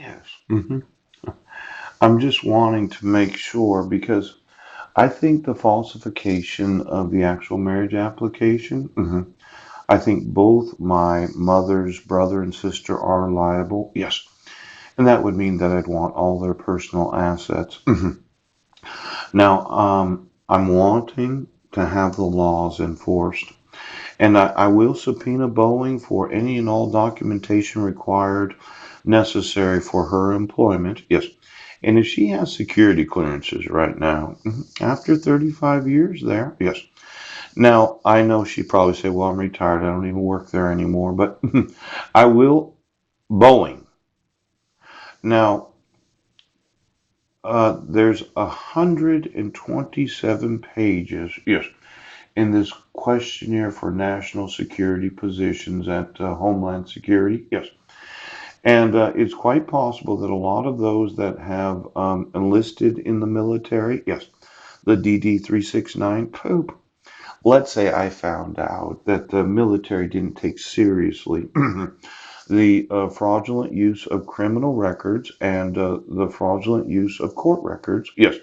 Yes. I'm just wanting to make sure because I think the falsification of the actual marriage application, I think both my mother's brother and sister are liable. Yes. And that would mean that I'd want all their personal assets. Now, I'm wanting to have the laws enforced. And I will subpoena Boeing for any and all documentation required necessary for her employment. Yes. And if she has security clearances right now, after 35 years there, yes. Now, I know she'd probably say, well, I'm retired. I don't even work there anymore. But I will, Boeing. Now, there's 127 pages, yes, in this questionnaire for national security positions at Homeland Security, yes. And it's quite possible that a lot of those that have enlisted in the military, yes, the DD 369, poop. Let's say I found out that the military didn't take seriously the fraudulent use of criminal records and the fraudulent use of court records. Yes,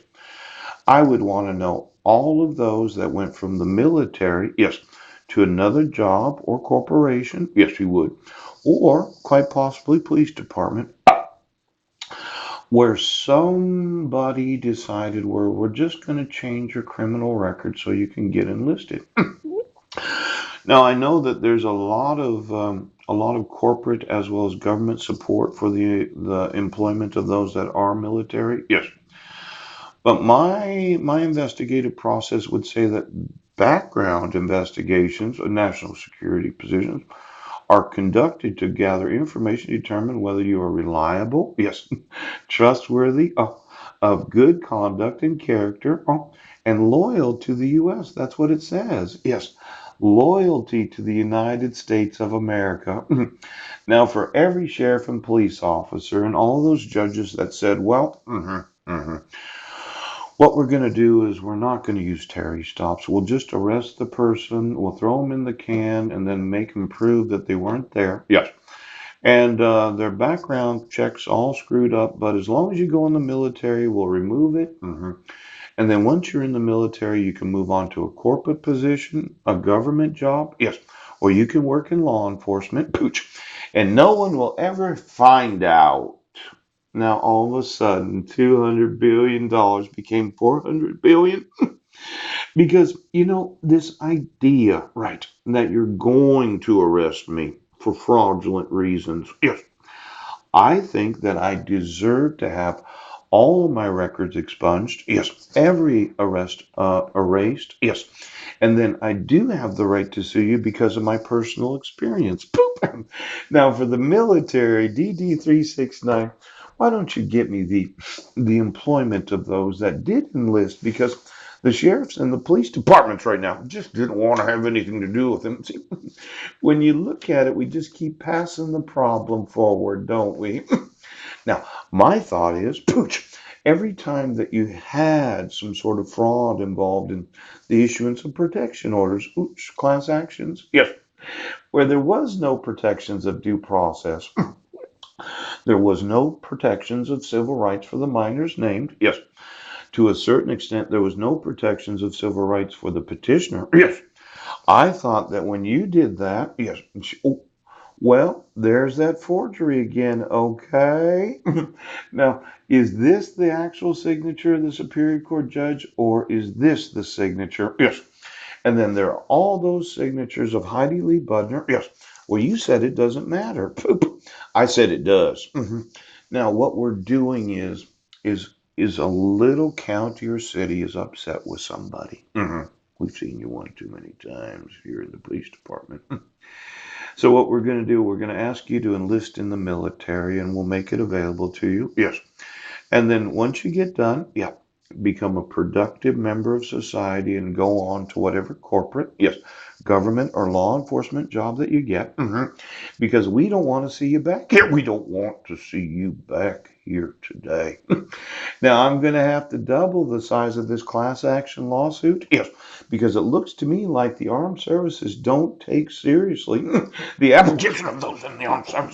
I would want to know all of those that went from the military, yes, to another job or corporation. Yes, you would. Or quite possibly police department where somebody decided we're just going to change your criminal record so you can get enlisted. Now I know that there's a lot of corporate as well as government support for the employment of those that are military. Yes, but my investigative process would say that background investigations of national security positions are conducted to gather information to determine whether you are reliable, yes, trustworthy, of good conduct and character, and loyal to the U.S. That's what it says. Yes, loyalty to the United States of America. Now, for every sheriff and police officer and all those judges that said, well, what we're going to do is we're not going to use Terry stops. We'll just arrest the person, we'll throw them in the can, and then make them prove that they weren't there. Yes. And their background checks all screwed up, but as long as you go in the military, we'll remove it. And then once you're in the military, you can move on to a corporate position, a government job, yes, or you can work in law enforcement, pooch, and no one will ever find out. Now, all of a sudden, $200 billion became 400 billion because, this idea, right, that you're going to arrest me for fraudulent reasons. Yes, I think that I deserve to have all of my records expunged. Yes, every arrest erased. Yes, and then I do have the right to sue you because of my personal experience. Poop. Now, for the military, DD 369, why don't you get me the employment of those that did enlist? Because the sheriffs and the police departments right now just didn't want to have anything to do with them. See, when you look at it, we just keep passing the problem forward, don't we? Now, my thought is, pooch, every time that you had some sort of fraud involved in the issuance of protection orders, ooch, class actions, yes, where there was no protections of due process, there was no protections of civil rights for the minors named, yes, to a certain extent, there was no protections of civil rights for the petitioner, yes. I thought that when you did that, yes, oh, well, there's that forgery again, okay? Now, is this the actual signature of the Superior Court judge, or is this the signature? Yes. And then there are all those signatures of Heidi Lee Budner. Yes. Well, you said it doesn't matter. Poop. I said it does. Now, what we're doing is is a little county or city is upset with somebody. We've seen you one too many times here in the police department. So what we're going to do, we're going to ask you to enlist in the military and we'll make it available to you. Yes. And then once you get done, yeah, become a productive member of society and go on to whatever corporate, yes, government or law enforcement job that you get. Because we don't want to see you back here. We don't want to see you back here today. Now, I'm going to have to double the size of this class action lawsuit. Yes, because it looks to me like the armed services don't take seriously the application of those in the armed services.